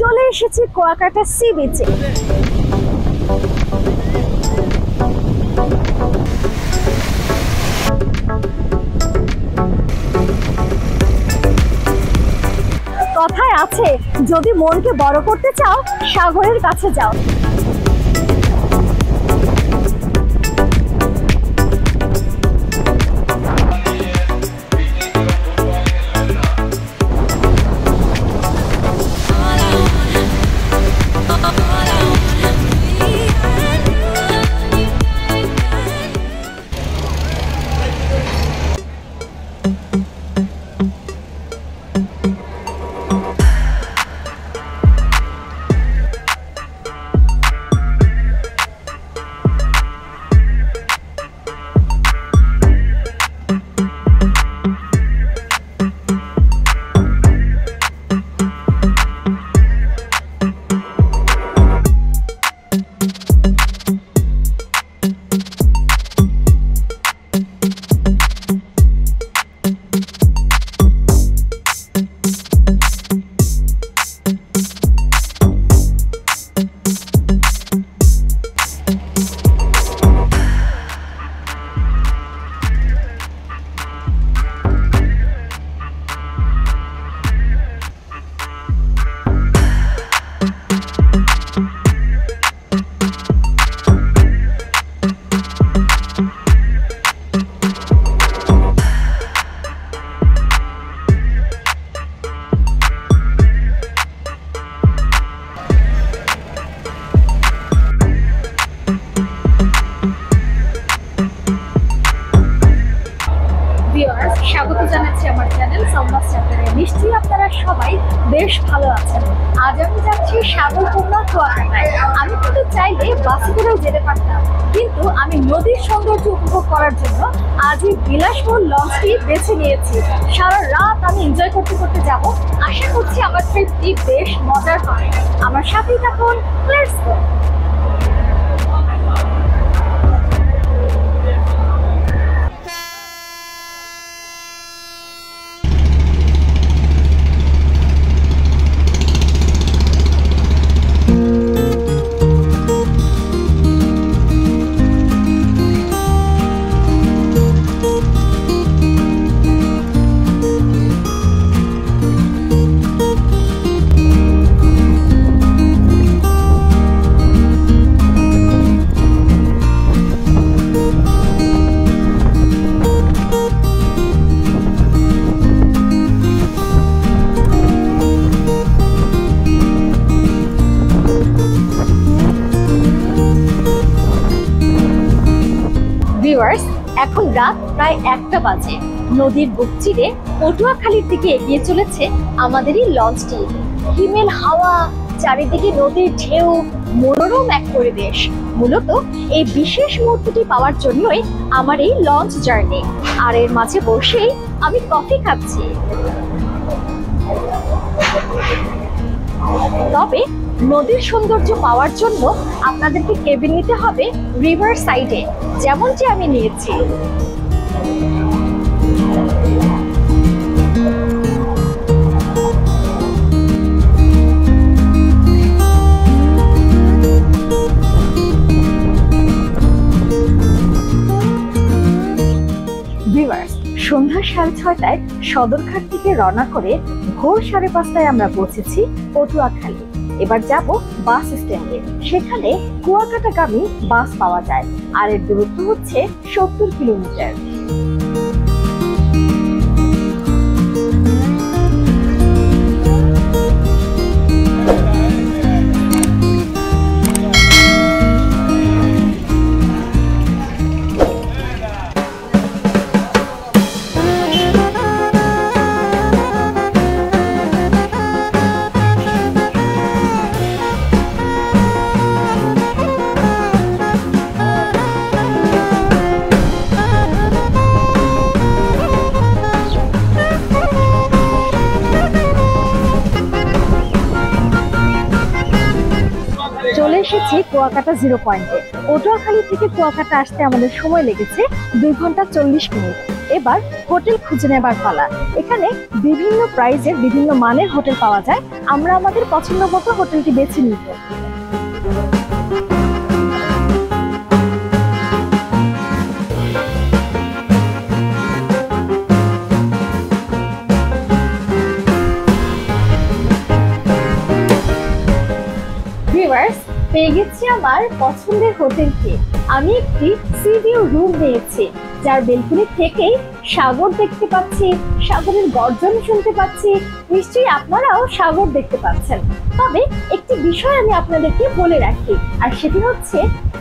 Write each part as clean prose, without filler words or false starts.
চলে এসেছি কুয়াকাটা সি বিচে। কথায় আছে, যদি মনকে বড় করতে চাও সাগরের কাছে যাও। স্বাগত জানাচ্ছি আমার চ্যানেল সাউন্ড চ্যাপ্টারে। নিশ্চয়ই আপনারা সবাই বেশ ভালো আছেন। আজ আমি যাচ্ছি সাগরপূর্ণা কুয়াকাটায়। আমি কিন্তু চাইলে বাসে করেও যেতে পারতাম, কিন্তু আমি নদীর সৌন্দর্য উপভোগ করার জন্য আজ এই বিলাসবহুল লঞ্চটি বেছে নিয়েছি। সারা রাত আমি এনজয় করতে করতে যাব। আশা করছি আমার ট্রিপটি বেশ মজার হবে। আমার সাথেই থাকুন। Let's go. এখন রাত প্রায় 1টা বাজে। নদীর বুক চিরে পটুয়াখালীর দিকে এগিয়ে চলেছে আমাদের এই লঞ্চটি। হিমেল হাওয়া, চারিদিকে নদীর ঢেউ, মনোরম এক পরিবেশ। মূলত এই বিশেষ মুহূর্তটি পাওয়ার জন্যই আমার এই লঞ্চ জার্নি। আর এর মাঝে বসেই আমি কফি খাচ্ছি। তবে নদীর সৌন্দর্য পাওয়ার জন্য আপনাদেরকে কেবিন নিতে হবে রিভার সাইডে, যেমনটি আমি নিয়েছি। সন্ধ্যা 6:30টায় সদরঘাট থেকে রওনা করে ভোর 5:30টায় আমরা পৌঁছেছি পটুয়াখালী। এবার যাব বাস স্ট্যান্ডে। সেখানে কুয়াকাটাগামী বাস পাওয়া যায়, আর এর দূরত্ব হচ্ছে 70 কিলোমিটার। চলে এসেছি কুয়াকাটা জিরো পয়েন্টে। পটুয়াখালী থেকে কুয়াকাটা আসতে আমাদের সময় লেগেছে 2 ঘন্টা 40 মিনিট। এবার হোটেল খুঁজে নেবার পালা। এখানে বিভিন্ন প্রাইজের বিভিন্ন মানের হোটেল পাওয়া যায়, আমরা আমাদের পছন্দ মতো হোটেলটি বেছে নিব। ভিউয়ার্স, পেয়ে গেছি আমার পছন্দের হোটেলটি। আমি একটি সি ভিউ রুম নিয়েছি, যার বেলকনি থেকেই সাগর দেখতে পাচ্ছি, সাগরের গর্জন শুনতে পাচ্ছি। নিশ্চয়ই আপনারাও সাগর দেখতে পাচ্ছেন। তবে একটি বিষয় আমি আপনাদেরকে বলে রাখি, আর সেটি হচ্ছে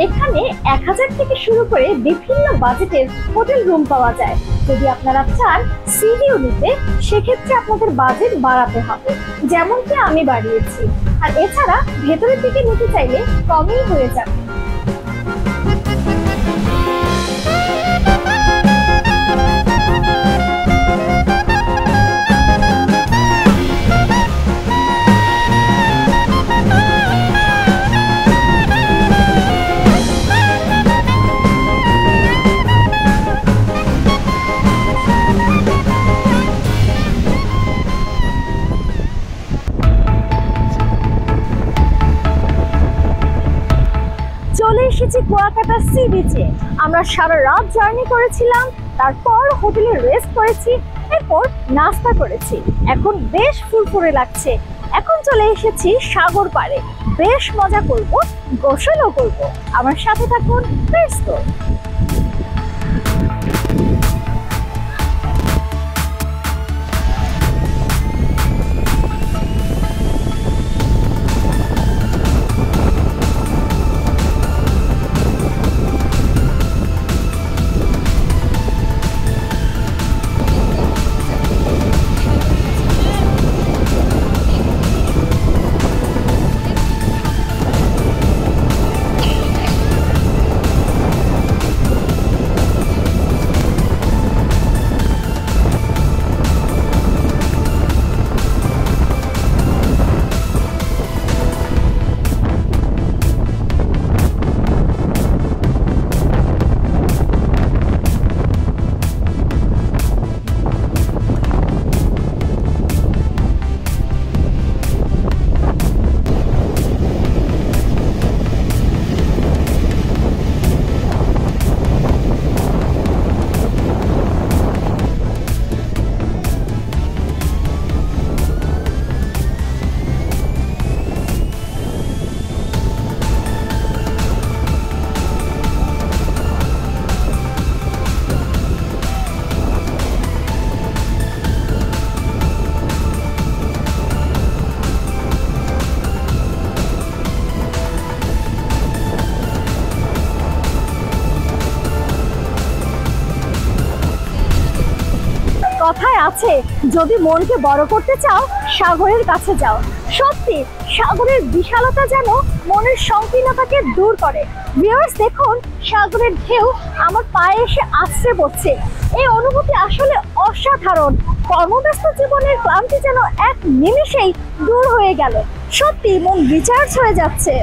এখানে 1000 থেকে শুরু করে বিভিন্ন বাজেটের হোটেল রুম পাওয়া যায়। যদি আপনারা চান সি ভিউ নিতে, সেক্ষেত্রে আপনাদের বাজেট বাড়াতে হবে, যেমনটি আমি বাড়িয়েছি। আর এছাড়া ভেতরের দিকে নিতে চাইলে কমই হয়ে যাবে। চলে এসেছি কুয়াকাটা সি বিচে। আমরা সারা রাত জার্নি করেছিলাম, তারপর হোটেলে রেস্ট করেছি, এরপর নাস্তা করেছি। এখন বেশ ফুরফুরে লাগছে। এখন চলে এসেছি সাগর পাড়ে, বেশ মজা করব, গোসলও করব। আমার সাথে থাকুন, বেস্ট। কথায় আছে, যদি মনকে বড় করতে চাও সাগরের কাছে যাও। সত্যি সাগরের বিশালতা যেন মনের সংকীর্ণতাকে দূর করে। ভিউয়ার্স, দেখুন সাগরের ঢেউ আমার পায়ে এসে আছড়ে পড়ছে। এই অনুভূতি আসলে অসাধারণ। কর্মব্যস্ত জীবনের ক্লান্তি যেন এক নিমেষেই দূর হয়ে গেল। সত্যি মন রিচার্জ হয়ে যাচ্ছে।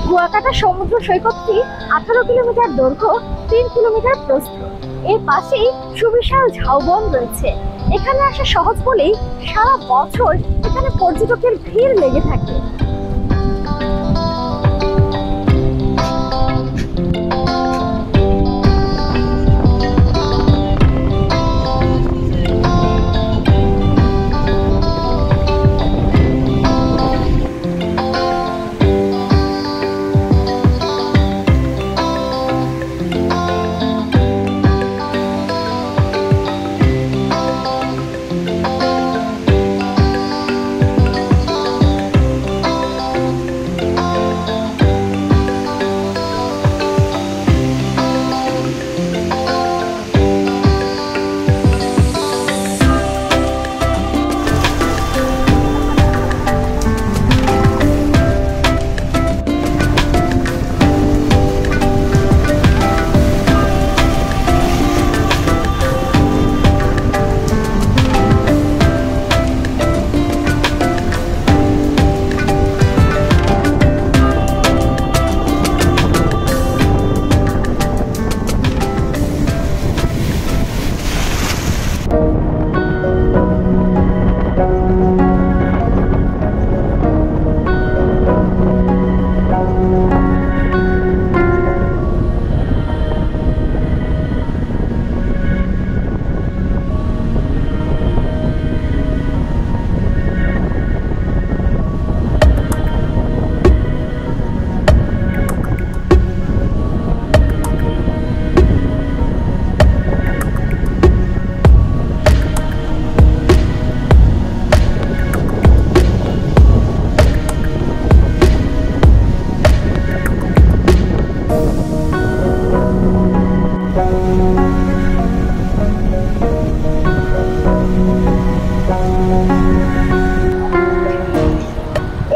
কুয়াকাটা সমুদ্র সৈকতটি 18 কিলোমিটার দৈর্ঘ্য, 3 কিলোমিটার প্রস্থ। এর পাশেই সুবিশাল ঝাউবন রয়েছে। এখানে আসা সহজ বলেই সারা বছর এখানে পর্যটকের ভিড় লেগে থাকে।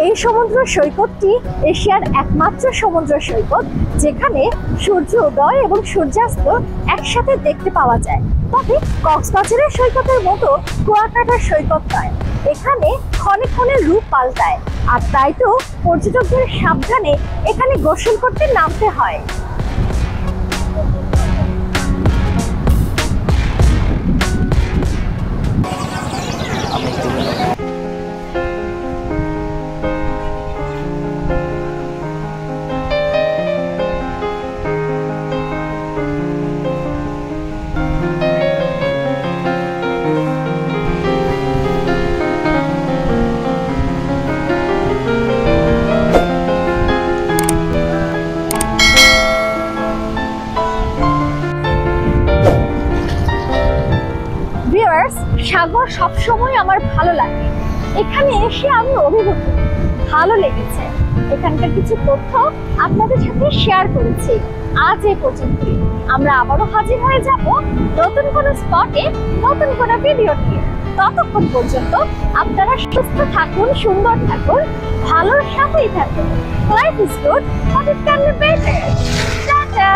এই সমুদ্র সৈকতটি এশিয়ার একমাত্র সমুদ্র সৈকত যেখানে সূর্য উদয় এবং সূর্যাস্ত একসাথে দেখতে পাওয়া যায়। তবে কক্সবাজারের সৈকতের মতো কুয়াকাটার সৈকত নয়, এখানে ক্ষণে ক্ষণে রূপ পাল্টায়। আর তাই তো পর্যটকদের সাবধানে এখানে গোসল করতে নামতে হয়। সাগর সবসময় আমার ভালো লাগে, এখানে এসে আমি অভিভূত, ভালো লেগেছে। এখানকার কিছু তথ্য আপনাদের সাথে শেয়ার করেছি। আজ এই পর্যন্তই, আমরা আবারও হাজির হয়ে যাব নতুন কোনো স্পটে, নতুন কোনো ভিডিও নিয়ে। ততক্ষণ পর্যন্ত আপনারা সুস্থ থাকুন, সুন্দর থাকুন, ভালোর সাথেই থাকুন। Life is good, but it can be better. Tata.